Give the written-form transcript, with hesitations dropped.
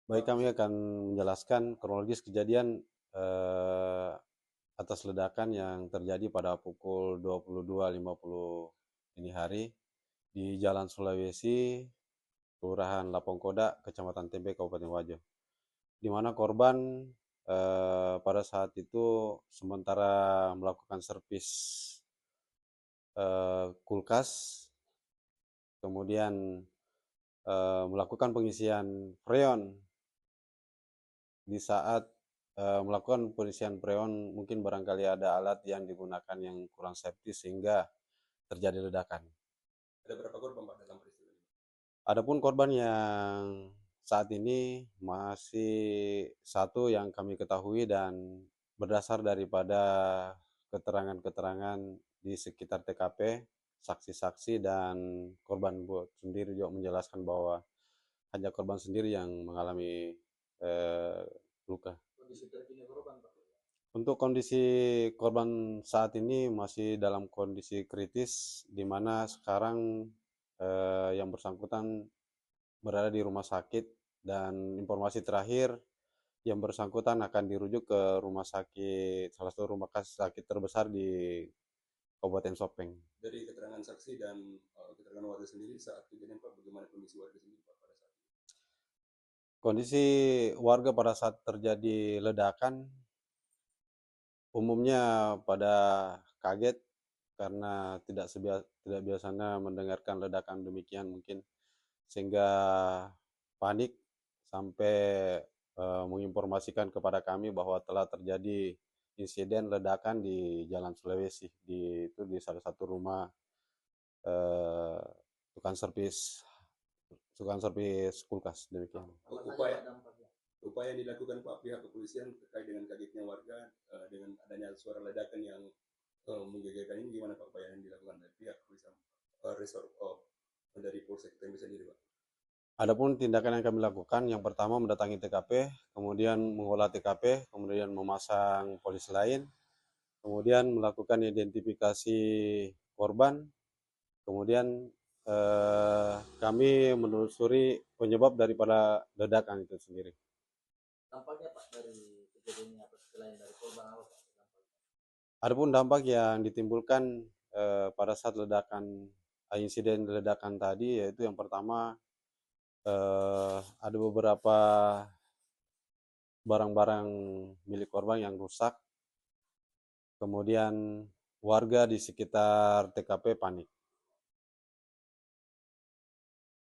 Baik, kami akan menjelaskan kronologis kejadian eh, atas ledakan yang terjadi pada pukul 22.50 dini hari di Jalan Sulawesi, Kelurahan Lapong Koda, Kecamatan Tempe, Kabupaten Wajo, di mana korban pada saat itu sementara melakukan servis kulkas, kemudian melakukan pengisian freon. Di saat melakukan pengisian freon, mungkin barangkali ada alat yang digunakan yang kurang safety sehingga terjadi ledakan. Ada berapa korban Pak dalam peristiwa ini? Adapun korban yang saat ini masih satu yang kami ketahui, dan berdasar daripada keterangan-keterangan di sekitar TKP, saksi-saksi dan korban sendiri juga menjelaskan bahwa hanya korban sendiri yang mengalami eh, luka. Kondisi terkini korban Pak. Untuk kondisi korban saat ini masih dalam kondisi kritis, di mana sekarang yang bersangkutan berada di rumah sakit, dan informasi terakhir yang bersangkutan akan dirujuk ke rumah sakit, salah satu rumah sakit terbesar di Kabupaten Sopeng. Dari keterangan saksi dan keterangan warga sendiri saat kejadian Pak, bagaimana kondisi warga sendiri Pak pada saat itu? Kondisi warga pada saat terjadi ledakan umumnya pada kaget karena tidak biasanya mendengarkan ledakan demikian, mungkin sehingga panik sampai menginformasikan kepada kami bahwa telah terjadi insiden ledakan di Jalan Sulawesi, di salah satu rumah eh, tukang servis tukang servis kulkas demikian. Upaya upaya yang dilakukan Pak pihak kepolisian terkait dengan kagetnya warga dengan adanya suara ledakan yang menggegerkan ini, gimana Pak upaya yang dilakukan dari pihak kepolisian resort dari Polsek Tembe sendiri Pak? Adapun tindakan yang kami lakukan, yang pertama mendatangi TKP, kemudian mengolah TKP, kemudian memasang polisi lain, kemudian melakukan identifikasi korban, kemudian kami menelusuri penyebab daripada ledakan itu sendiri. Dampaknya Pak dari kejadian ini apa selain dari korban apa Pak? Adapun dampak yang ditimbulkan pada saat insiden ledakan tadi, yaitu yang pertama ada beberapa barang-barang milik korban yang rusak, kemudian warga di sekitar TKP panik.